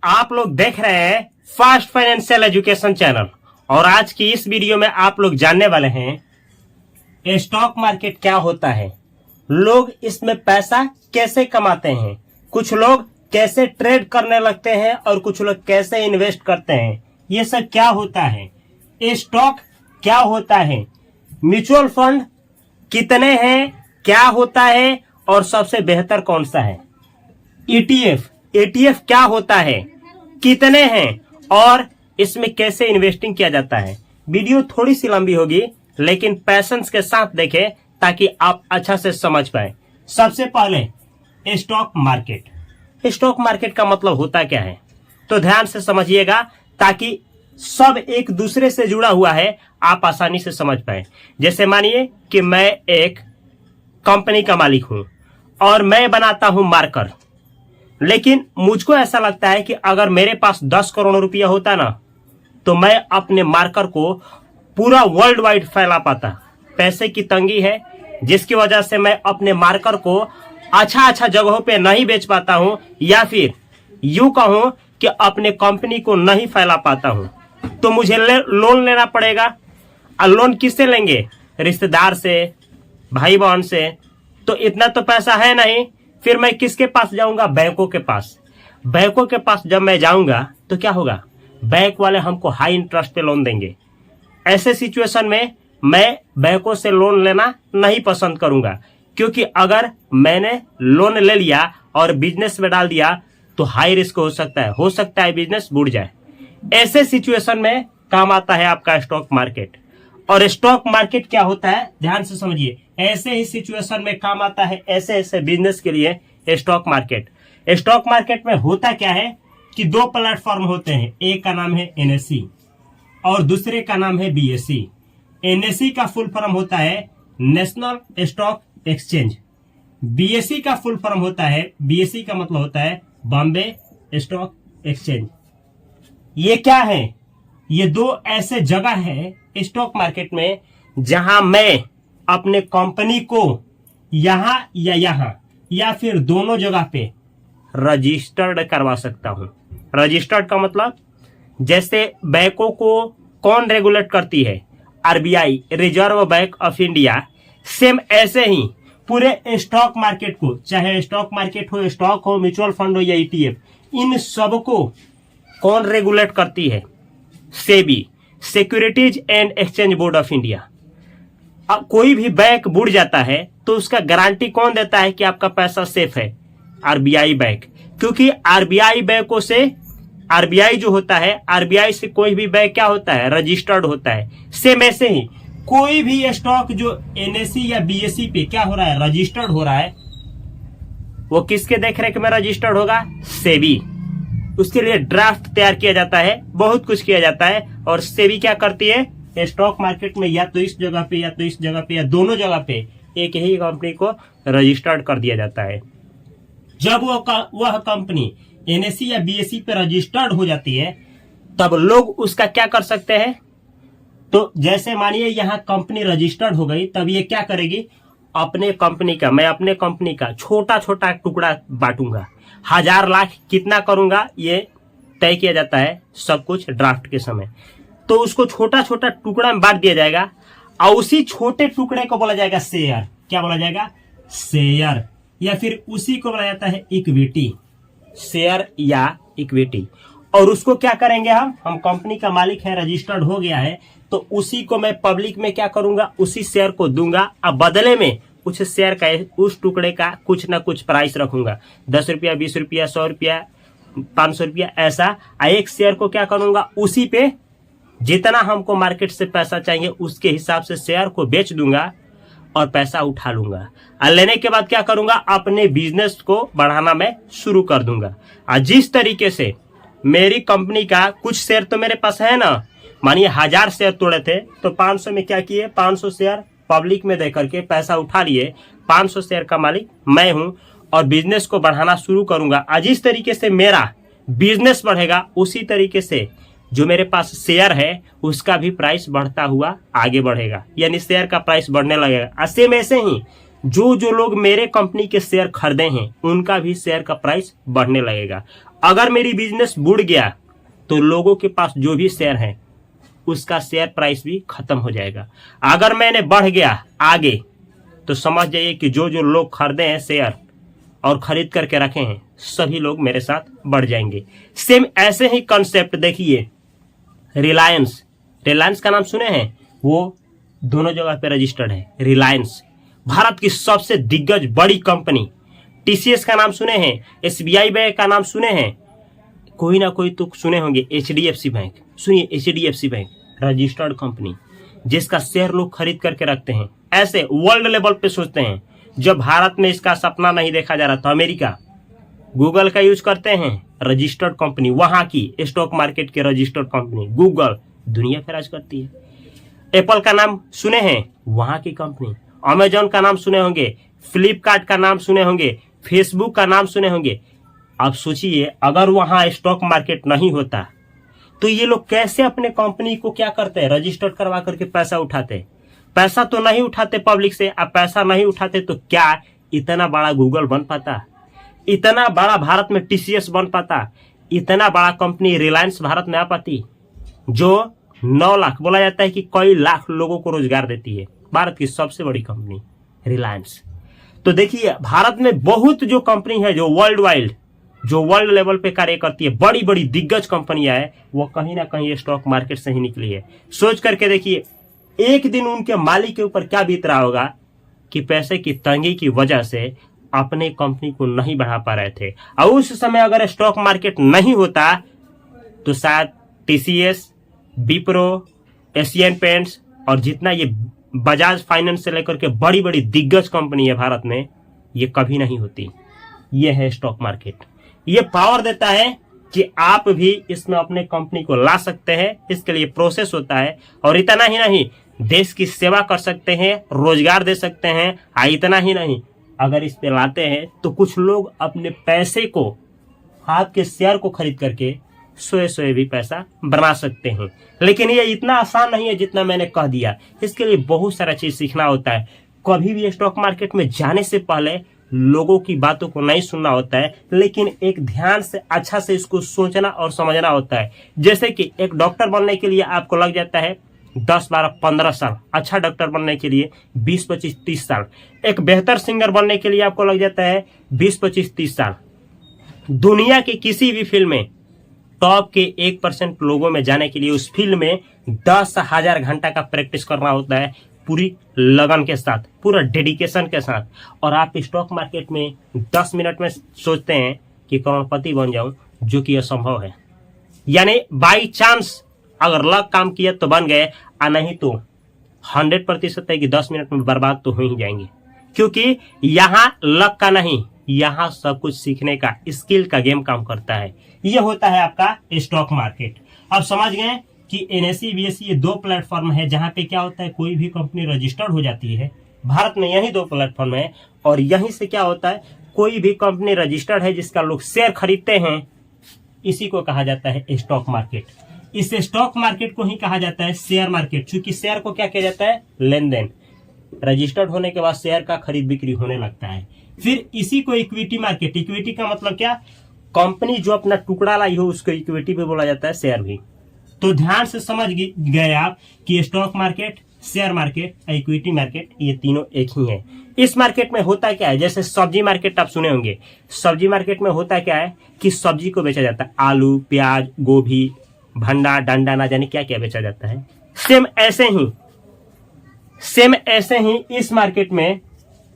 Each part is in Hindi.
आप लोग देख रहे हैं फास्ट फाइनेंशियल एजुकेशन चैनल और आज की इस वीडियो में आप लोग जानने वाले हैं स्टॉक मार्केट क्या होता है, लोग इसमें पैसा कैसे कमाते हैं, कुछ लोग कैसे ट्रेड करने लगते हैं और कुछ लोग कैसे इन्वेस्ट करते हैं, ये सब क्या होता है, स्टॉक क्या होता है, म्यूचुअल फंड कितने हैं, क्या होता है और सबसे बेहतर कौन सा है, ईटीएफ क्या होता है, कितने हैं और इसमें कैसे इन्वेस्टिंग किया जाता है। वीडियो थोड़ी सी लंबी होगी लेकिन पैशंस के साथ देखें ताकि आप अच्छा से समझ पाए। सबसे पहले स्टॉक मार्केट का मतलब होता क्या है तो ध्यान से समझिएगा ताकि सब एक दूसरे से जुड़ा हुआ है, आप आसानी से समझ पाए। जैसे मानिए कि मैं एक कंपनी का मालिक हूं और मैं बनाता हूं मार्कर, लेकिन मुझको ऐसा लगता है कि अगर मेरे पास 10 करोड़ रुपया होता ना तो मैं अपने मार्कर को पूरा वर्ल्ड वाइड फैला पाता। पैसे की तंगी है जिसकी वजह से मैं अपने मार्कर को अच्छा जगहों पे नहीं बेच पाता हूं या फिर यूं कहूं कि अपने कंपनी को नहीं फैला पाता हूं, तो मुझे लोन लेना पड़ेगा। और लोन किससे लेंगे? रिश्तेदार से, भाई बहन से। तो इतना तो पैसा है नहीं, फिर मैं किसके पास जाऊंगा? बैंकों के पास। बैंकों के पास जब मैं जाऊंगा तो क्या होगा? बैंक वाले हमको हाई इंटरेस्ट पे लोन देंगे। ऐसे सिचुएशन में मैं बैंकों से लोन लेना नहीं पसंद करूंगा, क्योंकि अगर मैंने लोन ले लिया और बिजनेस में डाल दिया तो हाई रिस्क हो सकता है बिजनेस बुड़ जाए। ऐसे सिचुएशन में काम आता है आपका स्टॉक मार्केट। और स्टॉक मार्केट क्या होता है ध्यान से समझिए, ऐसे ही सिचुएशन में काम आता है ऐसे बिजनेस के लिए स्टॉक मार्केट। स्टॉक मार्केट में होता क्या है कि दो प्लेटफॉर्म होते हैं, एक का नाम है एनएसई और दूसरे का नाम है बीएसई। एनएसई का फुल फॉर्म होता है नेशनल स्टॉक एक्सचेंज। बीएसई का फुल फॉर्म होता है, बीएसई का मतलब होता है बॉम्बे स्टॉक एक्सचेंज। ये क्या है? ये दो ऐसे जगह है स्टॉक मार्केट में जहां मैं अपने कंपनी को यहां या फिर दोनों जगह पे रजिस्टर्ड करवा सकता हूं। रजिस्टर्ड का मतलब जैसे बैंकों को कौन रेगुलेट करती है? RBI, reserve bank of India. Same ऐसे ही पूरे स्टॉक मार्केट को, चाहे स्टॉक मार्केट हो, स्टॉक हो, म्यूचुअल फंड हो या ईटीएफ, इन सबको कौन रेगुलेट करती है? SEBI, securities and exchange board of India. अब कोई भी बैंक बुड़ जाता है तो उसका गारंटी कौन देता है कि आपका पैसा सेफ है? RBI bank. क्योंकि आरबीआई बैंकों से, आरबीआई जो होता है, आरबीआई से कोई भी बैंक क्या होता है? रजिस्टर्ड होता है। सेम ऐसे ही कोई भी स्टॉक जो एनएसई या बीएसई पे क्या हो रहा है? रजिस्टर्ड हो रहा है, वो किसके देखरेख में रजिस्टर्ड होगा? सेबी। उसके लिए ड्राफ्ट तैयार किया जाता है, बहुत कुछ किया जाता है। और सेबी क्या करती है? स्टॉक मार्केट में या तो इस जगह पे या तो इस जगह पे या दोनों जगह पे एक ही कंपनी को रजिस्टर्ड कर दिया जाता है। जब वह कंपनी एनएसई या बीएसई पे रजिस्टर्ड हो जाती है तब लोग उसका क्या कर सकते हैं? तो जैसे मानिए यहाँ कंपनी रजिस्टर्ड हो गई, तब ये क्या करेगी? अपने कंपनी का, मैं अपने कंपनी का छोटा छोटा टुकड़ा बांटूंगा। 1000 लाख कितना करूंगा ये तय किया जाता है सब कुछ ड्राफ्ट के समय। तो उसको छोटा छोटा टुकड़ा में बांट दिया जाएगा और उसी छोटे टुकड़े को बोला जाएगा शेयर। क्या बोला जाएगा? शेयर। या फिर उसी को बोला जाता है इक्विटी, शेयर या इक्विटी। और उसको क्या करेंगे? हम कंपनी का मालिक है, रजिस्टर्ड हो गया है, तो उसी को मैं पब्लिक में क्या करूंगा? उसी शेयर को दूंगा। अब बदले में उस शेयर का, उस टुकड़े का कुछ ना कुछ प्राइस रखूंगा, 10 रुपया, 20 रुपया, 100 रुपया, 500 रुपया, ऐसा। एक शेयर को क्या करूंगा? उसी पे जितना हमको मार्केट से पैसा चाहिए उसके हिसाब से शेयर को बेच दूंगा और पैसा उठा लूंगा। और लेने के बाद क्या करूंगा? अपने बिजनेस को बढ़ाना मैं शुरू कर दूंगा। और जिस तरीके से मेरी कंपनी का कुछ शेयर तो मेरे पास है ना, मानिए 1000 शेयर तोड़े थे तो 500 में क्या किए? 500 शेयर पब्लिक में दे करके पैसा उठा लिए। 500 शेयर का मालिक मैं हूं और बिजनेस को बढ़ाना शुरू करूंगा। आज जिस तरीके से मेरा बिजनेस बढ़ेगा उसी तरीके से जो मेरे पास शेयर है उसका भी प्राइस बढ़ता हुआ आगे बढ़ेगा, यानी शेयर का प्राइस बढ़ने लगेगा। सेम ऐसे ही जो जो लोग मेरे कंपनी के शेयर खरीदे हैं उनका भी शेयर का प्राइस बढ़ने लगेगा। अगर मेरी बिजनेस बुड़ गया तो लोगों के पास जो भी शेयर है उसका शेयर प्राइस भी खत्म हो जाएगा। अगर मैंने बढ़ गया आगे तो समझ जाइए कि जो जो लोग खरीदे हैं शेयर और खरीद करके रखे हैं सभी लोग मेरे साथ बढ़ जाएंगे। सेम ऐसे ही कॉन्सेप्ट देखिए, रिलायंस का नाम सुने हैं? वो दोनों जगह पे रजिस्टर्ड है। रिलायंस भारत की सबसे दिग्गज बड़ी कंपनी। टीसीएस का नाम सुने हैं? एसबीआई बैंक का नाम सुने हैं? कोई ना कोई तो सुने होंगे। एचडीएफसी बैंक सुनिए, एचडीएफसी बैंक रजिस्टर्ड कंपनी जिसका शेयर लोग खरीद करके रखते हैं। ऐसे वर्ल्ड लेवल पे सोचते हैं। जब भारत में इसका सपना नहीं देखा जा रहा तो अमेरिका गूगल का यूज करते हैं, रजिस्टर्ड कंपनी, वहां की स्टॉक मार्केट की रजिस्टर्ड कंपनी गूगल दुनिया पे राज करती है। एप्पल का नाम सुने हैं? वहां की कंपनी। अमेजॉन का नाम सुने होंगे, फ्लिपकार्ट का नाम सुने होंगे, फेसबुक का नाम सुने होंगे। अब सोचिए अगर वहां स्टॉक मार्केट नहीं होता तो ये लोग कैसे अपने कंपनी को क्या करते हैं, रजिस्टर्ड करवा करके पैसा उठाते। पैसा तो नहीं उठाते पब्लिक से। अब पैसा नहीं उठाते तो क्या इतना बड़ा गूगल बन पाता, इतना बड़ा भारत में टीसीएस बन पाता, इतना बड़ा कंपनी रिलायंस भारत में आ पाती जो 9 लाख बोला जाता है कि कई लाख लोगों को रोजगार देती है। भारत की सबसे बड़ी कंपनी रिलायंस। तो देखिए भारत में बहुत जो कंपनी है जो वर्ल्ड लेवल पे कार्य करती है, बड़ी बड़ी दिग्गज कंपनियां है, वो कहीं ना कहीं स्टॉक मार्केट से ही निकली है। सोच करके देखिए एक दिन उनके मालिक के ऊपर क्या बीत रहा होगा कि पैसे की तंगी की वजह से अपने कंपनी को नहीं बढ़ा पा रहे थे। और उस समय अगर स्टॉक मार्केट नहीं होता तो शायद टीसीएस, विप्रो, एशियन पेंट्स और जितना ये बजाज फाइनेंस से लेकर के बड़ी बड़ी दिग्गज कंपनी है भारत में, ये कभी नहीं होती। ये है स्टॉक मार्केट। ये पावर देता है कि आप भी इसमें अपने कंपनी को ला सकते हैं। इसके लिए प्रोसेस होता है। और इतना ही नहीं, देश की सेवा कर सकते हैं, रोजगार दे सकते हैं। इतना ही नहीं, अगर इस पे लाते हैं तो कुछ लोग अपने पैसे को, आपके शेयर को खरीद करके सोए भी पैसा बना सकते हैं। लेकिन ये इतना आसान नहीं है जितना मैंने कह दिया। इसके लिए बहुत सारा चीज सीखना होता है। कभी भी स्टॉक मार्केट में जाने से पहले लोगों की बातों को नहीं सुनना होता है, लेकिन एक ध्यान से अच्छा से इसको सोचना और समझना होता है। जैसे कि एक डॉक्टर बनने के लिए आपको लग जाता है 10, 12, 15 साल। अच्छा डॉक्टर बनने के लिए 20, 25, 30 साल। एक बेहतर सिंगर बनने के लिए आपको लग जाता है 20, 25, 30 साल। दुनिया के किसी भी फील्ड में टॉप के 1% लोगों में जाने के लिए उस फील्ड में 10,000 घंटा का प्रैक्टिस करना होता है, पूरी लगन के साथ, पूरा डेडिकेशन के साथ। और आप स्टॉक मार्केट में 10 मिनट में सोचते हैं कि करोड़पति बन जाऊं, जो कि असंभव है। यानी बाई चांस अगर लक काम किया तो बन गए, और नहीं तो 100% है कि 10 मिनट में बर्बाद तो हो ही जाएंगे। क्योंकि यहाँ लक का नहीं, यहाँ सब कुछ सीखने का, स्किल का गेम काम करता है। ये होता है आपका स्टॉक मार्केट। अब समझ गए कि एनएसई बीएसई ये 2 प्लेटफॉर्म है जहां पे क्या होता है, कोई भी कंपनी रजिस्टर्ड हो जाती है। भारत में यही 2 प्लेटफॉर्म है और यहीं से क्या होता है, कोई भी कंपनी रजिस्टर्ड है जिसका लोग शेयर खरीदते हैं, इसी को कहा जाता है स्टॉक मार्केट। इस स्टॉक मार्केट को ही कहा जाता है शेयर मार्केट। चूंकि शेयर को क्या किया जाता है, लेन देन। रजिस्टर्ड होने के बाद शेयर का खरीद बिक्री होने लगता है। फिर इसी को इक्विटी मार्केट, इक्विटी का मतलब क्या, कंपनी जो अपना टुकड़ा लाई हो उसको इक्विटी भी बोला जाता है, शेयर भी। तो ध्यान से समझ गए आप कि stock market, share market, equity market ये तीनों एक ही है। इस मार्केट में होता क्या है, जैसे सब्जी मार्केट आप सुने होंगे। सब्जी मार्केट में होता क्या है कि सब्जी को बेचा जाता है, आलू, प्याज, गोभी, भंडा, डंडा, ना जाने क्या क्या बेचा जाता है। सेम ऐसे ही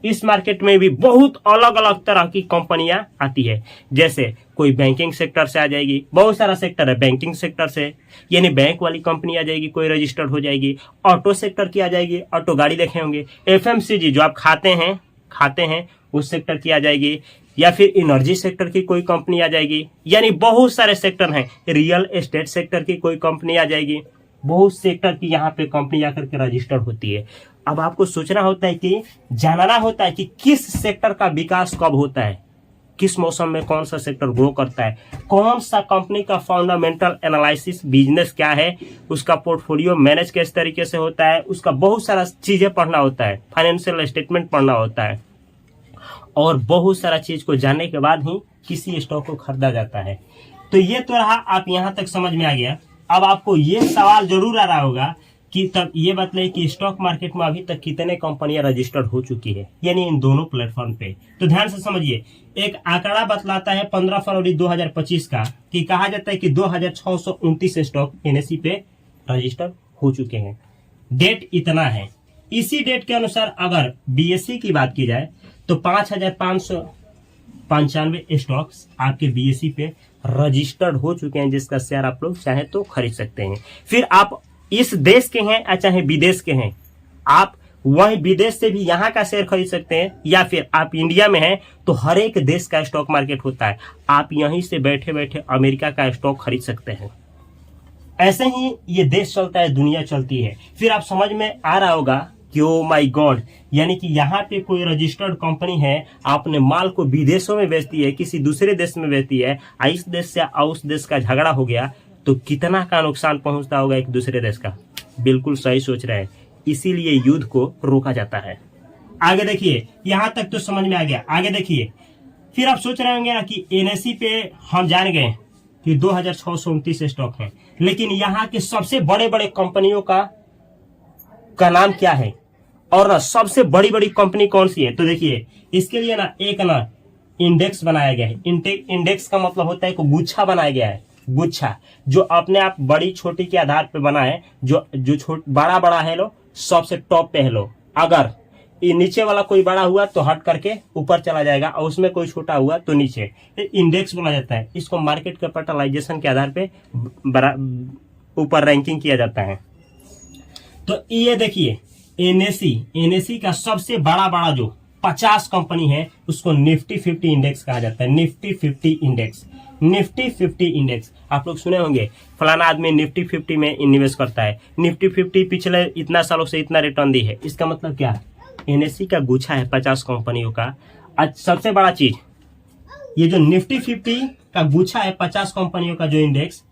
इस मार्केट में भी बहुत अलग अलग तरह की कंपनियां आती है। जैसे कोई बैंकिंग सेक्टर से आ जाएगी, बहुत सारा सेक्टर है बैंकिंग सेक्टर से, यानी बैंक वाली कंपनी आ जाएगी, कोई रजिस्टर्ड हो जाएगी। ऑटो सेक्टर की आ जाएगी, ऑटो गाड़ी देखे होंगे। एफएमसीजी जो आप खाते हैं उस सेक्टर की आ जाएगी। या फिर एनर्जी सेक्टर की कोई कंपनी आ जाएगी। यानी बहुत सारे सेक्टर हैं। रियल एस्टेट सेक्टर की कोई कंपनी आ जाएगी। बहुत सेक्टर की यहाँ पे कंपनी आकर के रजिस्टर्ड होती है। अब आपको सोचना होता है कि जानना होता है कि किस सेक्टर का विकास कब होता है, किस मौसम में कौन सा सेक्टर ग्रो करता है, कौन सा कंपनी का फंडामेंटल एनालिसिस बिजनेस क्या है, उसका पोर्टफोलियो मैनेज किस तरीके से होता है, उसका बहुत सारा चीजें पढ़ना होता है, फाइनेंशियल स्टेटमेंट पढ़ना होता है, और बहुत सारा चीज को जानने के बाद ही किसी स्टॉक को खरीदा जाता है। तो ये तो रहा, आप यहां तक समझ में आ गया। अब आपको ये सवाल जरूर आ रहा होगा कि तब ये बताइए कि स्टॉक मार्केट में अभी तक कितने कंपनियां रजिस्टर्ड हो चुकी है, यानी इन दोनों प्लेटफॉर्म पे। तो ध्यान से समझिए, एक आंकड़ा बतलाता है 15 फरवरी 2025 का, कि कहा जाता है कि 2629 स्टॉक एनएसई पे रजिस्टर्ड हो चुके हैं। डेट इतना है। इसी डेट के अनुसार अगर बीएसई की बात की जाए तो 5595 स्टॉक्स आपके बीएसई पे रजिस्टर्ड हो चुके हैं, जिसका शेयर आप लोग चाहे तो खरीद सकते हैं। फिर आप इस देश के हैं या चाहे विदेश के हैं, आप वही विदेश से भी यहाँ का शेयर खरीद सकते हैं, या फिर आप इंडिया में हैं तो हर एक देश का स्टॉक मार्केट होता है, आप यहीं से बैठे बैठे अमेरिका का स्टॉक खरीद सकते हैं। ऐसे ही ये देश चलता है, दुनिया चलती है। फिर आप समझ में आ रहा होगा कि ओ माय गॉड, यानी कि यहाँ पे कोई रजिस्टर्ड कंपनी है, आपने माल को विदेशों में बेचती है, किसी दूसरे देश में बेचती है, इस देश से उस देश का झगड़ा हो गया तो कितना का नुकसान पहुंचता होगा एक दूसरे देश का। बिल्कुल सही सोच रहे हैं, इसीलिए युद्ध को रोका जाता है। आगे देखिए, यहां तक तो समझ में आ गया। आगे देखिए, फिर आप सोच रहे होंगे ना कि एनएसई पे हम जान गए कि 2629 स्टॉक हैं, लेकिन यहाँ के सबसे बड़े बड़े कंपनियों का नाम क्या है, और ना सबसे बड़ी बड़ी कंपनी कौन सी है। तो देखिए, इसके लिए ना एक ना इंडेक्स बनाया गया है। इंडेक्स का मतलब होता है कि गुच्छा बनाया गया है, गुच्छा जो अपने आप बड़ी छोटी के आधार पे बना है। जो बड़ा बड़ा है लो सबसे टॉप पे है लो, अगर ये नीचे वाला कोई बड़ा हुआ तो हट करके ऊपर चला जाएगा, और उसमें कोई छोटा हुआ तो नीचे। इंडेक्स बोला जाता है इसको। मार्केट कैपिटलाइजेशन के आधार पे ऊपर रैंकिंग किया जाता है। तो ये देखिए, एनएसई का सबसे बड़ा जो 50 कंपनी है उसको निफ्टी 50 इंडेक्स कहा जाता है। निफ्टी 50 इंडेक्स आप लोग सुने होंगे, फलाना आदमी निफ्टी 50 में इन्वेस्ट करता है, निफ्टी 50 पिछले इतना सालों से इतना रिटर्न दी है। इसका मतलब क्या है, एनएसई का गुच्छा है 50 कंपनियों का। आज सबसे बड़ा चीज, ये जो निफ्टी 50 का गुच्छा है 50 कंपनियों का जो इंडेक्स,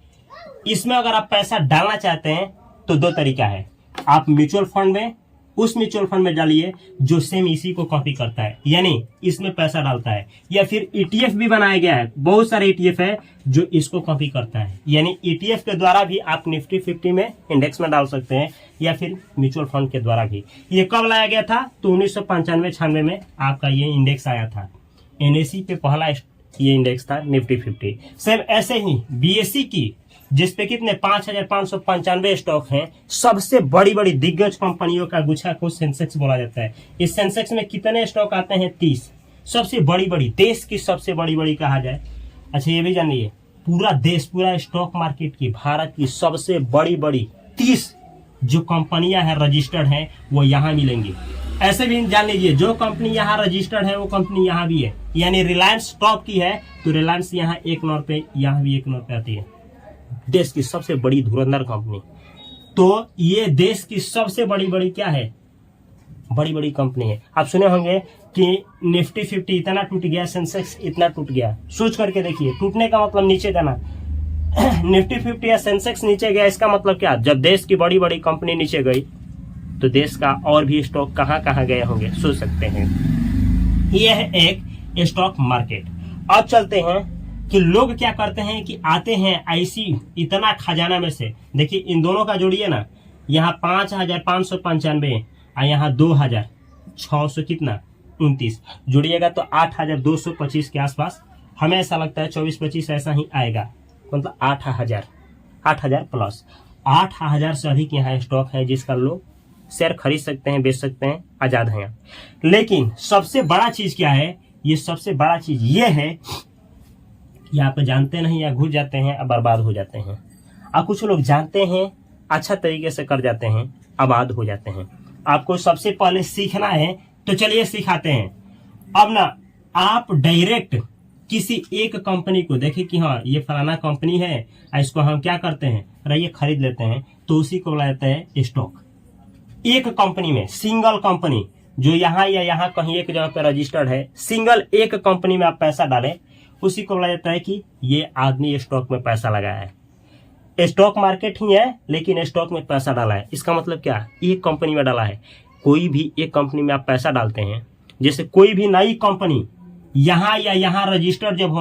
इसमें अगर आप पैसा डालना चाहते हैं तो दो तरीका है। आप म्यूचुअल फंड में, उस म्यूचुअल फंड में डालिए जो सेम इसी को कॉपी करता है, यानी इसमें पैसा डालता है, या फिर ईटीएफ भी बनाया गया है, बहुत सारे ईटीएफ है जो इसको कॉपी करता है। यानी ईटीएफ के द्वारा भी आप निफ्टी 50 में इंडेक्स में डाल सकते हैं, या फिर म्यूचुअल फंड के द्वारा भी। ये कब लाया गया था, तो 1995-96 में आपका ये इंडेक्स आया था। एनएसई पे पहला ये इंडेक्स था निफ्टी 50। सेम ऐसे ही बीएसई की, जिसपे कितने 5595 स्टॉक हैं, सबसे बड़ी बड़ी दिग्गज कंपनियों का गुच्छा को सेंसेक्स बोला जाता है। इस सेंसेक्स में कितने स्टॉक आते हैं, 30। सबसे बड़ी बड़ी, देश की सबसे बड़ी बड़ी कहा जाए। अच्छा ये भी जानिए, पूरा देश, पूरा स्टॉक मार्केट की, भारत की सबसे बड़ी बड़ी 30 जो कंपनियां हैं रजिस्टर्ड हैं वो यहाँ मिलेंगी। ऐसे भी जान लीजिए, जो कंपनी यहाँ रजिस्टर्ड है वो कंपनी यहाँ भी है। यानी रिलायंस टॉप की है तो रिलायंस यहाँ 1 नंबर पे, यहाँ भी 1 नंबर पे आती है। देश की सबसे बड़ी धुरंधर कंपनी। तो ये देश की सबसे बड़ी बड़ी क्या है, बड़ी बड़ी कंपनी है। आप सुने होंगे कि निफ्टी 50 इतना टूट गया, सेंसेक्स इतना टूट गया। सोच करके देखिए, टूटने का मतलब नीचे जाना। निफ्टी 50 या सेंसेक्स नीचे गया, इसका मतलब क्या, जब देश की बड़ी बड़ी कंपनी नीचे गई तो देश का और भी स्टॉक कहाँ कहाँ गए होंगे, सोच सकते हैं। यह है एक स्टॉक मार्केट। अब चलते हैं कि लोग क्या करते हैं कि आते हैं ऐसी इतना खजाना में से। देखिए इन दोनों का जोड़िए ना, यहाँ 5595 और यहाँ 2600 कितना 29 जोड़िएगा तो 8225 के आसपास। हमें ऐसा लगता है 24-25 ऐसा ही आएगा, मतलब 8000 प्लस 8000 से अधिक यहाँ स्टॉक है जिसका लोग शेयर खरीद सकते हैं, बेच सकते हैं, आजाद हैं। लेकिन सबसे बड़ा चीज क्या है, ये सबसे बड़ा चीज ये है कि आप जानते नहीं या घुस जाते हैं, अब बर्बाद हो जाते हैं। और कुछ लोग जानते हैं, अच्छा तरीके से कर जाते हैं, आबाद हो जाते हैं। आपको सबसे पहले सीखना है तो चलिए सिखाते हैं। अब ना आप डायरेक्ट किसी एक कंपनी को देखें कि हाँ ये फलाना कंपनी है, इसको हम क्या करते हैं, रहिए खरीद लेते हैं, तो उसी को बोला जाता है स्टॉक। एक कंपनी में, सिंगल कंपनी जो यहाँ या यहाँ कहीं एक जगह पे रजिस्टर्ड है, सिंगल एक कंपनी में आप पैसा डालें, उसी को बोला जाता है कि ये आदमी स्टॉक में पैसा लगाया है। स्टॉक मार्केट ही है लेकिन स्टॉक में पैसा डाला है। इसका मतलब क्या, एक कंपनी में डाला है। कोई भी एक कंपनी में आप पैसा डालते हैं, जैसे कोई भी नई कंपनी यहाँ या यहाँ रजिस्टर्ड जब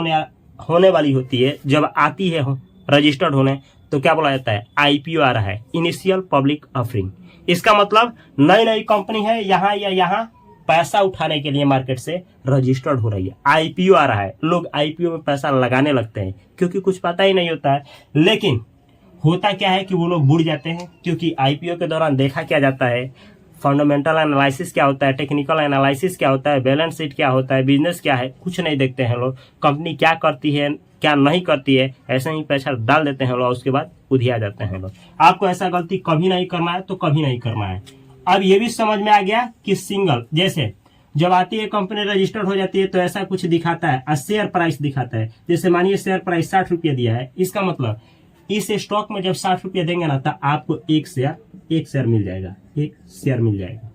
होने वाली होती है, जब आती है रजिस्टर्ड होने, तो क्या बोला जाता है, आईपीओ आ रहा है, इनिशियल पब्लिक ऑफरिंग। इसका मतलब नई कंपनी है यहाँ या यहाँ पैसा उठाने के लिए मार्केट से रजिस्टर्ड हो रही है, आईपीओ आ रहा है। लोग आईपीओ में पैसा लगाने लगते हैं क्योंकि कुछ पता ही नहीं होता है। लेकिन होता क्या है कि वो लोग बुड़ जाते हैं, क्योंकि आईपीओ के दौरान देखा क्या जाता है, फंडामेंटल एनालिसिस क्या होता है, टेक्निकल एनालिसिस क्या होता है, बैलेंस शीट क्या होता है, बिजनेस क्या है, कुछ नहीं देखते हैं लोग। कंपनी क्या करती है क्या नहीं करती है, ऐसे ही पैसा डाल देते हैं लोग, उसके बाद उधिया जाते हैं लोग। आपको ऐसा गलती कभी नहीं करना है, तो कभी नहीं करना है। अब ये भी समझ में आ गया कि सिंगल, जैसे जब आती है कंपनी रजिस्टर्ड हो जाती है तो ऐसा कुछ दिखाता है, शेयर प्राइस दिखाता है। जैसे मानिए शेयर प्राइस 60 रुपये दिया है, इसका मतलब इस स्टॉक में जब 60 रुपये देंगे ना, तो आपको एक शेयर मिल जाएगा, एक शेयर मिल जाएगा,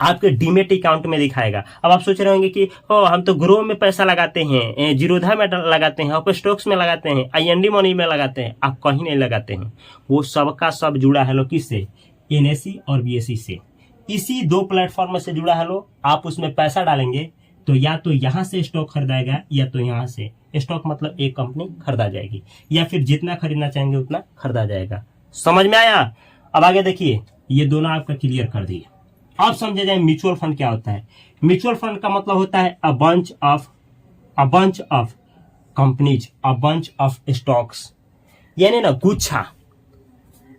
आपके डीमेट अकाउंट में दिखाएगा। अब आप सोच रहे होंगे कि हम तो ग्रो में पैसा लगाते हैं, जीरोधा में लगाते हैं, अपने स्टॉक्स में लगाते हैं, IND मनी में लगाते हैं। आप कहीं नहीं लगाते हैं, वो सबका सब जुड़ा है लो किससे, NSE और BSE से। इसी दो प्लेटफॉर्म से जुड़ा है लो। आप उसमें पैसा डालेंगे तो या तो यहाँ से स्टॉक खरीदाएगा या तो यहाँ से। स्टॉक मतलब एक कंपनी खरीदा जाएगी, या फिर जितना खरीदना चाहेंगे उतना खरीदा जाएगा। समझ में आया? अब आगे देखिए, ये दोनों आपका क्लियर कर दिए। अब समझे जाए म्यूचुअल फंड क्या होता है। म्यूचुअल फंड का मतलब होता है a bunch of companies, a bunch of stocks, यानी ना गुच्छा।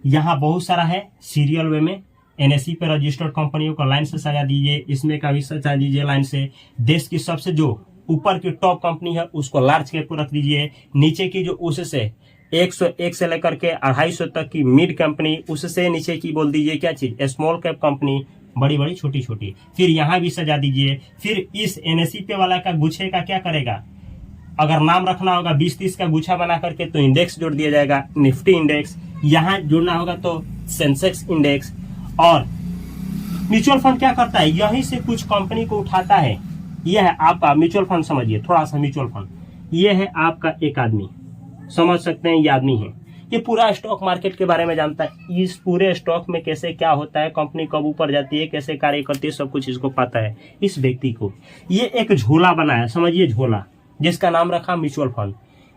यहाँ बहुत सारा है सीरियल वे में। NSE पे रजिस्टर्ड कंपनियों को लाइन से सजा दीजिए, इसमें का भी सजा दीजिए लाइन से। देश की सबसे जो ऊपर की टॉप कंपनी है उसको लार्ज कैप को रख दीजिए, नीचे की जो उससे 101 से लेकर के 250 तक की मिड कंपनी, उससे नीचे की बोल दीजिए क्या चीज, स्मॉल कैप कंपनी, बड़ी बड़ी छोटी छोटी। फिर यहाँ भी सजा दीजिए। फिर इस NSE पे वाला का गुच्छे का क्या करेगा, अगर नाम रखना होगा 20-30 का गुच्छा बना करके तो इंडेक्स जोड़ दिया जाएगा, निफ्टी इंडेक्स। यहाँ जोड़ना होगा तो सेंसेक्स इंडेक्स। और म्यूचुअल फंड क्या करता है, यहीं से कुछ कंपनी को उठाता है। यह है आपका म्यूचुअल फंड। समझिए थोड़ा सा म्यूचुअल फंड, यह है आपका एक आदमी, समझ सकते हैं, ये आदमी है, ये पूरा स्टॉक मार्केट के बारे में जानता है। इस पूरे स्टॉक में कैसे क्या होता है, कंपनी कब ऊपर जाती है, कैसे कार्य करती है, सब कुछ इसको पता है। इस व्यक्ति को ये एक झोला बनाया, समझिए झोला, जिसका नाम रखा म्यूचुअल फंड।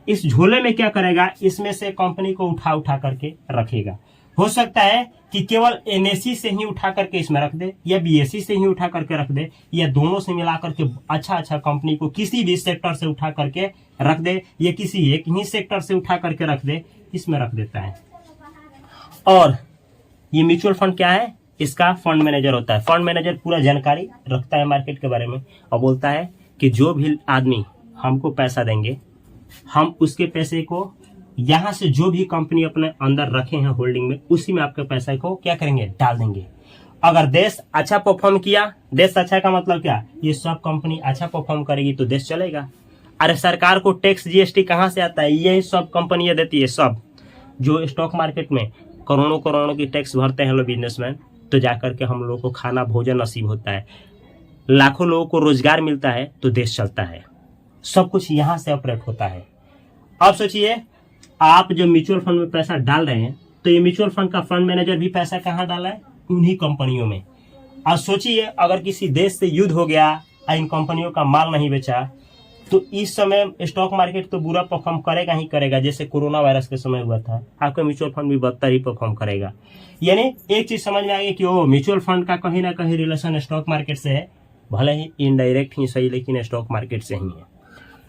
इस झोले में क्या करेगा, इसमें से कंपनी को उठा करके रखेगा। हो सकता है कि केवल NSE से ही उठा करके इसमें रख दे, या BSE से ही उठा करके रख दे, या दोनों से मिला करके अच्छा कंपनी को किसी भी सेक्टर से उठा करके रख दे, या किसी एक ही सेक्टर से उठा करके रख दे, इसमें रख देता है। और ये म्यूचुअल फंड क्या है, इसका फंड मैनेजर होता है। फंड मैनेजर पूरा जानकारी रखता है मार्केट के बारे में और बोलता है कि जो भी आदमी हमको पैसा देंगे, हम उसके पैसे को यहाँ से जो भी कंपनी अपने अंदर रखे हैं होल्डिंग में, उसी में आपके पैसे को क्या करेंगे, डाल देंगे। अगर देश अच्छा परफॉर्म किया, देश अच्छा का मतलब क्या, ये सब कंपनी अच्छा परफॉर्म करेगी तो देश चलेगा। अरे सरकार को टैक्स GST कहाँ से आता है, यही सब कंपनियां देती है। सब जो स्टॉक मार्केट में करोड़ों की टैक्स भरते हैं लोग बिजनेसमैन, तो जाकर के हम लोगों को खाना भोजन नसीब होता है, लाखों लोगों को रोजगार मिलता है, तो देश चलता है। सब कुछ यहाँ से ऑपरेट होता है। अब सोचिए, आप जो म्यूचुअल फंड में पैसा डाल रहे हैं, तो ये म्यूचुअल फंड का फंड मैनेजर भी पैसा कहाँ डाला है, उन्हीं कंपनियों में। अब सोचिए, अगर किसी देश से युद्ध हो गया और इन कंपनियों का माल नहीं बेचा, तो इस समय स्टॉक मार्केट तो बुरा परफॉर्म करेगा ही करेगा। जैसे कोरोना वायरस के समय हुआ था, आपका म्यूचुअल फंड भी बदतर ही परफॉर्म करेगा। यानी एक चीज समझ में आ गई कि वो म्यूचुअल फंड का कहीं ना कहीं रिलेशन स्टॉक मार्केट से है, भले ही इनडायरेक्ट ही सही, लेकिन स्टॉक मार्केट से ही है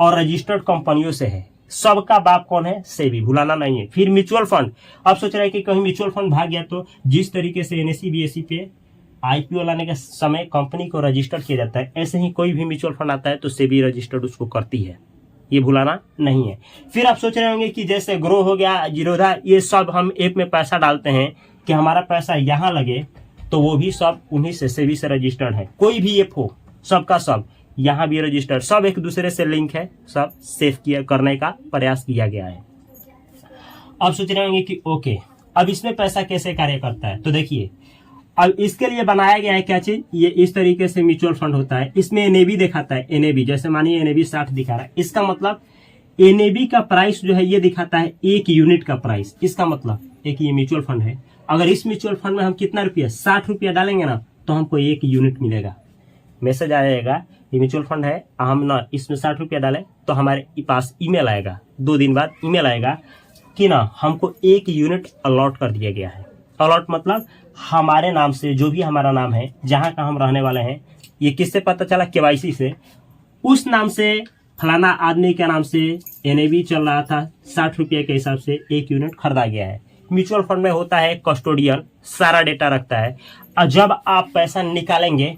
और रजिस्टर्ड कंपनियों से है। सबका बाप कौन है, सेबी, भुलाना नहीं है। फिर म्यूचुअल फंड, अब सोच रहे हैं कि कहीं म्यूचुअल फंड भाग गया तो जिस तरीके से NSE BSE पे IPO लाने के समय कंपनी को रजिस्टर किया जाता है, ऐसे ही कोई भी म्यूचुअल फंड आता है तो सेबी रजिस्टर्ड उसको करती है, ये भुलाना नहीं है। फिर आप सोच रहे होंगे कि जैसे ग्रो हो गया, जीरोधा, ये सब हम एक में पैसा डालते हैं कि हमारा पैसा यहाँ लगे, तो वो भी सब उन्हीं से, सेबी से रजिस्टर्ड है। कोई भी ऐप हो, सबका सब यहाँ भी रजिस्टर्ड, सब एक दूसरे से लिंक है, सब सेव किया करने का प्रयास किया गया है। अब सोच रहे होंगे कि ओके, अब इसमें पैसा कैसे कार्य करता है, तो देखिए, अब इसके लिए बनाया गया है क्या चीज, ये इस तरीके से म्यूचुअल फंड होता है। इसमें एनएबी दिखाता है, एनएबी जैसे मानिए एनएबी 60 दिखा रहा है, इसका मतलब एनएबी का प्राइस जो है ये दिखाता है एक यूनिट का प्राइस। इसका मतलब एक ये म्यूचुअल फंड है, अगर इस म्यूचुअल फंड में हम कितना रुपया 60 रुपया डालेंगे ना तो हमको 1 यूनिट मिलेगा। मैसेज आ जाएगा ये म्यूचुअल फंड है, हम ना इसमें 60 रुपया डालें तो हमारे पास ईमेल आएगा, 2 दिन बाद ईमेल आएगा कि ना हमको 1 यूनिट अलॉट कर दिया गया है। अलॉट मतलब हमारे नाम से, जो भी हमारा नाम है, जहाँ का हम रहने वाले हैं, ये किससे पता चला, केवाईसी से, उस नाम से फलाना आदमी के नाम से एनएबी चल रहा था, 60 रुपये के हिसाब से 1 यूनिट खरीदा गया है। म्यूचुअल फंड में होता है कस्टोडियन, सारा डेटा रखता है, और जब आप पैसा निकालेंगे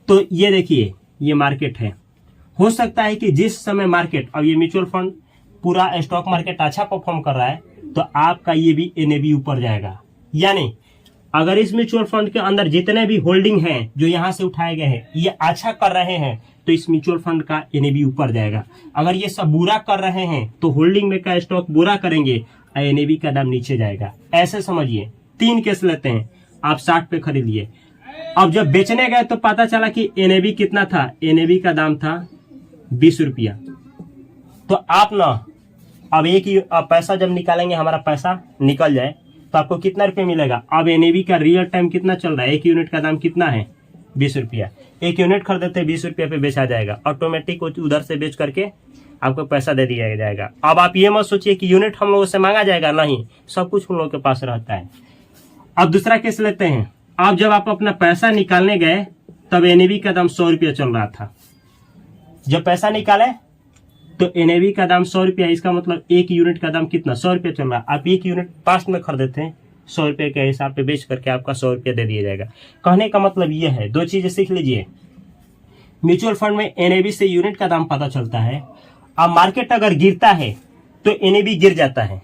तो ये देखिए ये मार्केट है। हो सकता है कि जिस समय मार्केट, अब ये म्यूचुअल फंड पूरा स्टॉक मार्केट अच्छा परफॉर्म कर रहा है तो आपका ये भी एनएबी ऊपर जाएगा। यानी अगर इस म्यूचुअल फंड के अंदर जितने भी होल्डिंग हैं जो यहाँ से उठाए गए हैं ये अच्छा कर रहे हैं तो इस म्यूचुअल फंड का एनएबी ऊपर जाएगा। अगर ये सब बुरा कर रहे हैं तो होल्डिंग में का स्टॉक बुरा करेंगे, एनएबी का दाम नीचे जाएगा। ऐसे समझिए, 3 केस लेते हैं, आप 60 पे खरीद लिए, अब जब बेचने गए तो पता चला कि एनएबी कितना था, एनएबी का दाम था 20 रुपया। तो आप ना अब पैसा जब निकालेंगे, हमारा पैसा निकल जाए तो आपको कितना रुपया मिलेगा। अब एनएबी का रियल टाइम कितना चल रहा है, 1 यूनिट का दाम कितना है, 20 रुपया। 1 यूनिट खरीदते 20 रुपया पे बेचा जाएगा, ऑटोमेटिक उधर से बेच करके आपको पैसा दे दिया जाएगा। अब आप ये मत सोचिए कि यूनिट हम लोगों से मांगा जाएगा, नहीं, सब कुछ हम लोगों के पास रहता है। अब दूसरा केस लेते हैं, अब जब आप अपना पैसा निकालने गए तब एनएबी का दाम 100 रुपया चल रहा था। जब पैसा निकाले तो एनएबी का दाम 100 रुपया, इसका मतलब 1 यूनिट का दाम कितना, 100 रुपया चल रहा है। आप 1 यूनिट पास्ट में खरीदते हैं, 100 रुपये के हिसाब पे बेच करके आपका 100 रुपया दे दिया जाएगा। कहने का मतलब ये है, 2 चीजें सीख लीजिए। म्यूचुअल फंड में एनएबी से यूनिट का दाम पता चलता है। अब मार्केट अगर गिरता है तो एनएबी गिर जाता है,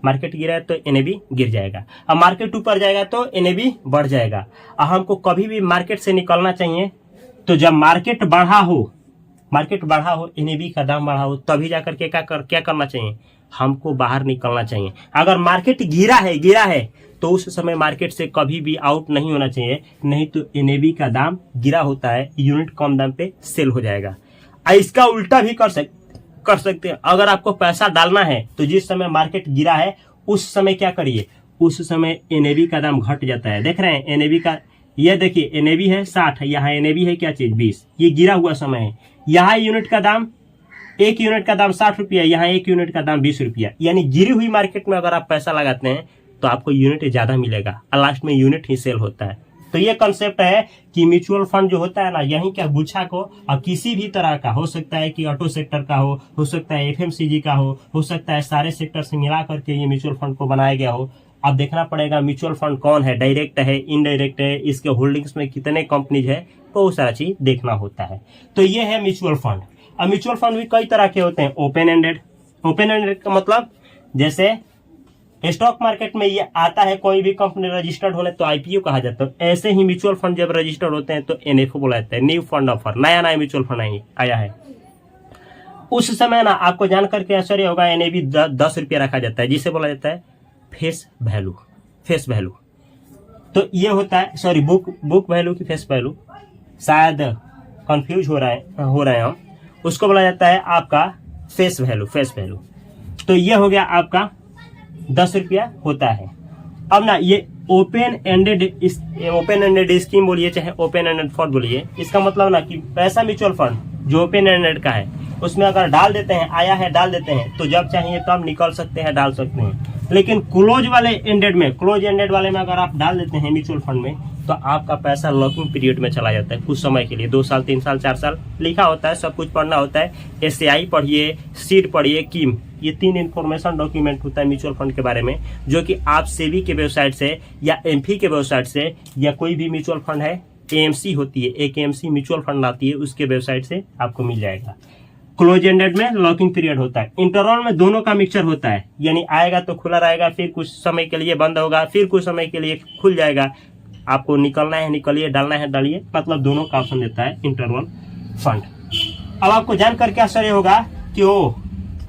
मार्केट गिरा है तो एनएबी गिर जाएगा। अब मार्केट ऊपर जाएगा तो एनएबी बढ़ जाएगा। अब हमको कभी भी मार्केट से निकलना चाहिए तो जब मार्केट बढ़ा हो, एनएबी का दाम बढ़ा हो, तभी जाकर के क्या करना चाहिए, हमको बाहर निकलना चाहिए। अगर मार्केट गिरा है तो उस समय मार्केट से कभी भी आउट नहीं होना चाहिए, नहीं तो एनएबी का दाम गिरा होता है, यूनिट कम दाम पे सेल हो जाएगा। इसका उल्टा भी कर सकते हैं। अगर आपको पैसा डालना है तो जिस समय मार्केट गिरा है उस समय क्या करिए, उस समय एनएबी का दाम घट जाता है। देख रहे हैं एनएबी का, ये देखिए एनएबी है 60, यहाँ एनएबी है क्या चीज 20, ये गिरा हुआ समय है। यहाँ यूनिट का दाम, 1 यूनिट का दाम 60 रुपया, यहाँ 1 यूनिट का दाम 20 रुपया। यानी गिरी हुई मार्केट में अगर आप पैसा लगाते हैं तो आपको यूनिट ज्यादा मिलेगा और लास्ट में यूनिट ही सेल होता है। तो ये कंसेप्ट है कि म्यूचुअल फंड जो होता है ना, यहीं क्या गुच्छा को, और किसी भी तरह का हो सकता है कि ऑटो सेक्टर का हो सकता है एफएमसीजी का हो सकता है सारे सेक्टर से मिला करके ये म्यूचुअल फंड को बनाया गया हो। अब देखना पड़ेगा म्यूचुअल फंड कौन है, डायरेक्ट है, इनडायरेक्ट है, इसके होल्डिंग्स में कितने कंपनीज है, बहुत सारा चीज देखना होता है। तो ये है म्यूचुअल फंड। अब म्यूचुअल फंड भी कई तरह के होते हैं। ओपन एंडेड का मतलब जैसे स्टॉक मार्केट में ये आता है, कोई भी कंपनी रजिस्टर्ड होने तो आईपीओ कहा जाता है। ऐसे ही म्यूचुअल फंड जब रजिस्टर्ड होते हैं तो एनएफओ बोला जाता है, न्यू फंड ऑफर, नया म्यूचुअल फंड आया है। उस समय ना आपको जानकर के आश्चर्य होगा, एनएबी 10 रुपया रखा जाता है, जिसे बोला जाता है फेस वैल्यू। तो ये होता है, सॉरी बुक वैल्यू की फेस वैल्यू, शायद कंफ्यूज हो रहे हैं हम, उसको बोला जाता है आपका फेस वैल्यू। तो ये हो गया आपका 10 रुपया होता है। अब ना ये ओपन एंडेड स्कीम बोलिए चाहे ओपन एंडेड फंड बोलिए, इसका मतलब ना कि पैसा म्यूचुअल फंड जो ओपन एंडेड का है उसमें अगर डाल देते हैं, आया है डाल देते हैं, तो जब चाहिए तब निकल सकते हैं, डाल सकते हैं। लेकिन क्लोज एंडेड वाले में अगर आप डाल देते हैं म्यूचुअल फंड में तो आपका पैसा लॉकिंग पीरियड में चला जाता है कुछ समय के लिए, 2 साल 3 साल 4 साल लिखा होता है, सब कुछ पढ़ना होता है। एसआई पढ़िए, सीड पढ़िए, किम, ये 3 इन्फॉर्मेशन डॉक्यूमेंट होता है म्यूचुअल फंड के बारे में, जो कि आप सेबी के वेबसाइट से या एमफी के वेबसाइट से या कोई भी म्यूचुअल फंड है, एएमसी होती है, एक एएमसी म्यूचुअल फंड आती है, उसके वेबसाइट से आपको मिल जाएगा। क्लोज एंडेड में लॉकिंग पीरियड होता है, इंटरवल में दोनों का मिक्सचर होता है, यानी आएगा तो खुला रहेगा, फिर कुछ समय के लिए बंद होगा, फिर कुछ समय के लिए खुल जाएगा। आपको निकलना है निकलिए, डालना है डालिए, मतलब दोनों का ऑप्शन देता है इंटरवल फंड। अब आपको जान करके आश्चर्य होगा कि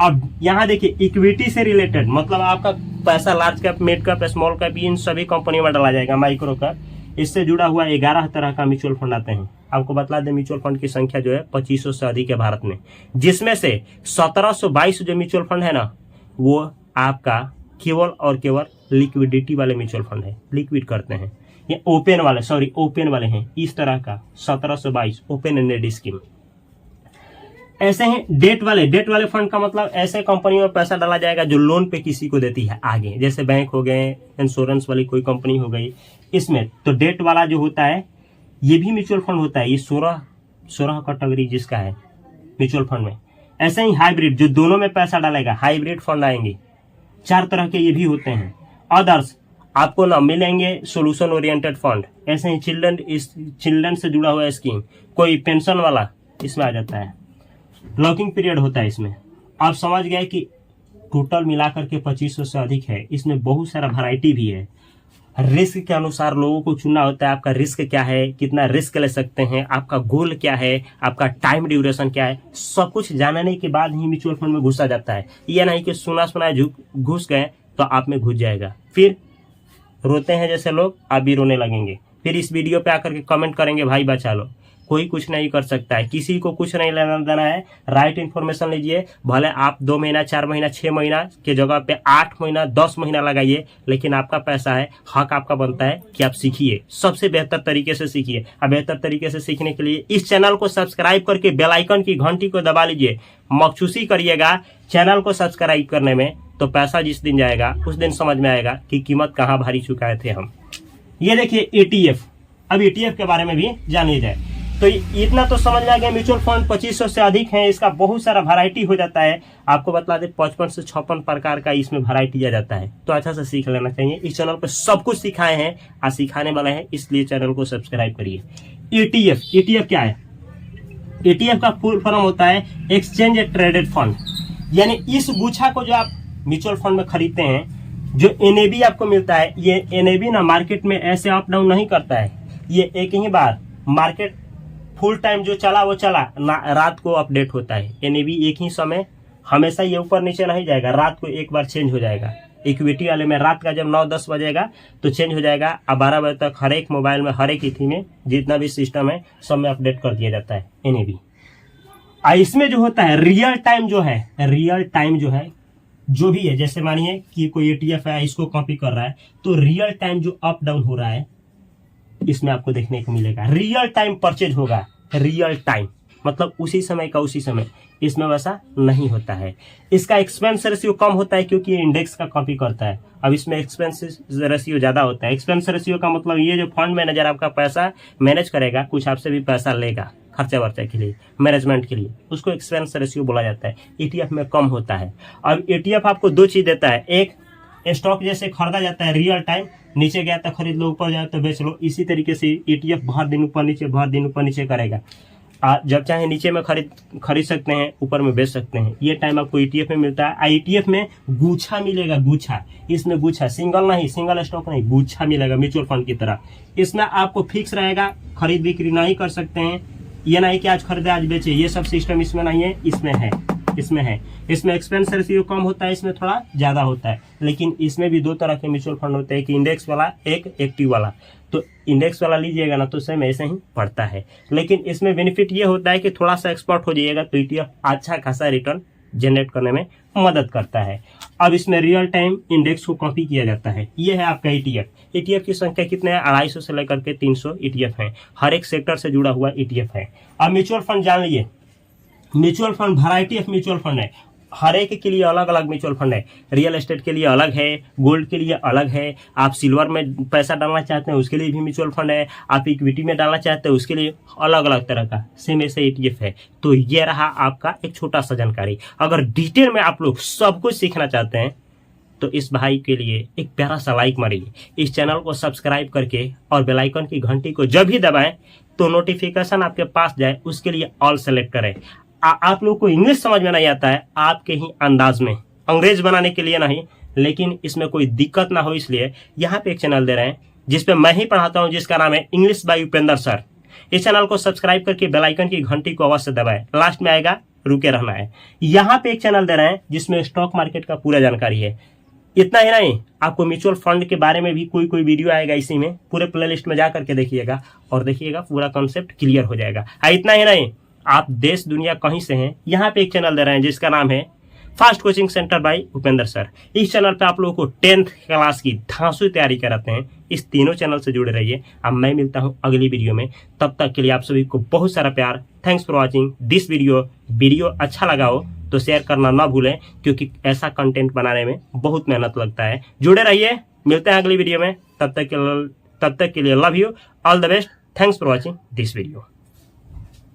अब यहाँ देखिए इक्विटी से रिलेटेड, मतलब आपका पैसा large cap, mid cap, small cap, इन सभी कंपनी में डाला जाएगा, माइक्रो कैप। इससे जुड़ा हुआ 11 तरह का म्यूचुअल फंड आते हैं। आपको बतला दें म्यूचुअल फंड की संख्या जो है 2500 से अधिक है भारत में, जिसमें से 1722 जो म्यूचुअल फंड है ना, वो आपका केवल और केवल लिक्विडिटी वाले म्यूचुअल फंड है, लिक्विड करते हैं। ये ओपन वाले हैं इस तरह का 1722 ओपन एंडेड स्कीम। ऐसे ही डेट वाले फंड का मतलब ऐसे कंपनी में पैसा डाला जाएगा जो लोन पे किसी को देती है आगे, जैसे बैंक हो गए, इंश्योरेंस वाली कोई कंपनी हो गई। इसमें तो डेट वाला जो होता है ये भी म्यूचुअल फंड होता है, ये 16 कैटेगरी जिसका है म्यूचुअल फंड में। ऐसे ही हाइब्रिड जो दोनों में पैसा डालेगा, हाइब्रिड फंड आएंगे, 4 तरह के ये भी होते हैं। अदर्स आपको ना मिलेंगे सोल्यूशन ओरिएंटेड फंड। ऐसे ही चिल्ड्रन से जुड़ा हुआ स्कीम, कोई पेंशन वाला इसमें आ जाता है। लॉकिंग पीरियड होता है इसमें। आप समझ गए कि टोटल मिलाकर के 2500 से अधिक है। इसमें बहुत सारा वैरायटी भी है। रिस्क के अनुसार लोगों को चुनना होता है, आपका रिस्क क्या है, कितना रिस्क ले सकते हैं, आपका गोल क्या है, आपका टाइम ड्यूरेशन क्या है, सब कुछ जानने के बाद ही म्यूचुअल फंड में घुसा जाता है। ये नहीं कि सुना घुस गए तो आप में घुस जाएगा, फिर रोते हैं जैसे लोग, आप भी रोने लगेंगे। फिर इस वीडियो पे आकर के कमेंट करेंगे भाई बचा लो। कोई कुछ नहीं कर सकता है, किसी को कुछ नहीं लेना देना है। राइट इन्फॉर्मेशन लीजिए, भले आप 2 महीना 4 महीना 6 महीना के जगह पे 8 महीना 10 महीना लगाइए, लेकिन आपका पैसा है, हक आपका बनता है कि आप सीखिए, सबसे बेहतर तरीके से सीखिए। अब बेहतर तरीके से सीखने के लिए इस चैनल को सब्सक्राइब करके बेल आइकन की घंटी को दबा लीजिए। मखसूसी करिएगा चैनल को सब्सक्राइब करने में, तो पैसा जिस दिन जाएगा उस दिन समझ में आएगा कि कीमत कहाँ भारी चुकाए थे हम। ये देखिए ETF। अब ETF के बारे में भी जान लीजिए। तो इतना तो समझ में आ गया, म्यूचुअल फंड 2500 से अधिक है, इसका बहुत सारा वैरायटी हो जाता है। आपको बता दें 55 से 56 प्रकार का इसमें वैरायटी आ जाता है, तो अच्छा से सीख लेना चाहिए। इस चैनल पर सब कुछ सिखाए हैं और सिखाने वाले हैं, इसलिए चैनल को सब्सक्राइब करिए। ETF क्या है? ETF का फुल फॉर्म होता है एक्सचेंज ट्रेडेड फंड। यानी इस गुच्छा को जो आप म्यूचुअल फंड में खरीदते हैं, जो NAV आपको मिलता है, ये NAV ना मार्केट में ऐसे अप डाउन नहीं करता है। ये एक ही बार मार्केट फुल टाइम जो चला वो चला ना, रात को अपडेट होता है। NAV एक ही समय हमेशा ये ऊपर नीचे नहीं जाएगा, रात को एक बार चेंज हो जाएगा। इक्विटी वाले में रात का जब 9-10 बजेगा तो चेंज हो जाएगा, अब 12 बजे तक हर एक मोबाइल में, हर एक इथी में, जितना भी सिस्टम है सब में अपडेट कर दिया जाता है NAV। इसमें जो होता है रियल टाइम जो है जो भी है, जैसे मानिए कि कोई ETF है, इसको कॉपी कर रहा है, तो रियल टाइम जो अप डाउन हो रहा है इसमें आपको देखने को मिलेगा। रियल टाइम परचेज होगा, रियल टाइम मतलब उसी समय का उसी समय, इसमें वैसा नहीं होता है। इसका एक्सपेंस रेशियो कम होता है क्योंकि ये इंडेक्स का कॉपी करता है। अब इसमें एक्सपेंस रेशियो ज्यादा होता है। एक्सपेंस रेशियो का मतलब ये जो फंड मैनेजर आपका पैसा मैनेज करेगा, कुछ आपसे भी पैसा लेगा खर्चा वर्चा के लिए, मैनेजमेंट के लिए, उसको एक्सपेंस रेशियो बोला जाता है। ETF में कम होता है। अब ETF आपको 2 चीज देता है, एक स्टॉक जैसे खरीदा जाता है रियल टाइम, नीचे गया तो खरीद लो, ऊपर जाए तो बेच लो, इसी तरीके से ETF बहुत दिन ऊपर नीचे करेगा। जब चाहे नीचे में खरीद सकते हैं, ऊपर में बेच सकते हैं। ये टाइम आपको ETF में मिलता है। ETF में गुच्छा मिलेगा, गुच्छा, इसमें गुच्छा, सिंगल स्टॉक नहीं, गुच्छा मिलेगा म्यूचुअल फंड की तरह। इसमें आपको फिक्स रहेगा, खरीद बिक्री नहीं कर सकते हैं। ये नहीं कि आज खरीदे आज बेचे, ये सब सिस्टम इसमें नहीं है, इसमें है। इसमें एक्सपेंस रेशियो कम होता है, इसमें थोड़ा ज्यादा होता है। लेकिन इसमें भी 2 तरह के म्यूचुअल फंड होते हैं, एक इंडेक्स वाला, एक एक्टिव वाला। तो इंडेक्स वाला लीजिएगा ना तो सेम ऐसे ही पड़ता है, लेकिन इसमें बेनिफिट ये होता है कि थोड़ा सा एक्सपर्ट हो जाइएगा तो ETF अच्छा खासा रिटर्न जनरेट करने में मदद करता है। अब इसमें रियल टाइम इंडेक्स को कॉपी किया जाता है। ये है आपका ETF की संख्या कितने हैं? 250 से लेकर के 300 ETF है। हर एक सेक्टर से जुड़ा हुआ ETF है। अब म्यूचुअल फंड जान लीजिए, mutual fund variety of mutual fund है, हर एक के लिए अलग अलग म्यूचुअल फंड है। रियल एस्टेट के लिए अलग है, गोल्ड के लिए अलग है, आप सिल्वर में पैसा डालना चाहते हैं उसके लिए भी म्यूचुअल फंड है, आप इक्विटी में डालना चाहते हैं उसके लिए अलग अलग तरह का सेम ऐसे ETF है। तो ये रहा आपका एक छोटा सा जानकारी। अगर डिटेल में आप लोग सब कुछ सीखना चाहते हैं तो इस भाई के लिए एक प्यारा सा लाइक मारिए, इस चैनल को सब्सक्राइब करके और बेल आइकन की घंटी को जब भी दबाएं तो नोटिफिकेशन आपके पास जाए, उसके लिए ऑल सेलेक्ट करें। आप लोग को इंग्लिश समझ में नहीं आता है, आपके ही अंदाज में, अंग्रेज बनाने के लिए नहीं, लेकिन इसमें कोई दिक्कत ना हो इसलिए यहाँ पे एक चैनल दे रहे हैं जिसपे मैं ही पढ़ाता हूँ, जिसका नाम है इंग्लिश बाय उपेंद्र सर। इस चैनल को सब्सक्राइब करके बेल आइकन की घंटी को अवश्य दबाएं, लास्ट में आएगा, रुके रहना है। यहाँ पे एक चैनल दे रहे हैं जिसमें स्टॉक मार्केट का पूरा जानकारी है। इतना ही नहीं, आपको म्यूचुअल फंड के बारे में भी कोई कोई वीडियो आएगा इसी में, पूरे प्लेलिस्ट में जा करके देखिएगा और देखिएगा पूरा कॉन्सेप्ट क्लियर हो जाएगा। इतना ही नहीं, आप देश दुनिया कहीं से हैं, यहाँ पे एक चैनल दे रहे हैं जिसका नाम है fast coaching centre by Upendra sir. इस चैनल पे आप लोगों को 10th क्लास की धांसू तैयारी कराते हैं। इस तीनों चैनल से जुड़े रहिए। अब मैं मिलता हूँ अगली वीडियो में, तब तक के लिए आप सभी को बहुत सारा प्यार। Thanks for watching this video अच्छा लगा हो तो शेयर करना ना भूलें, क्योंकि ऐसा कंटेंट बनाने में बहुत मेहनत लगता है। जुड़े रहिए, मिलते हैं अगली वीडियो में, तब तक के लिए love you, all the best, thanks for watching this video.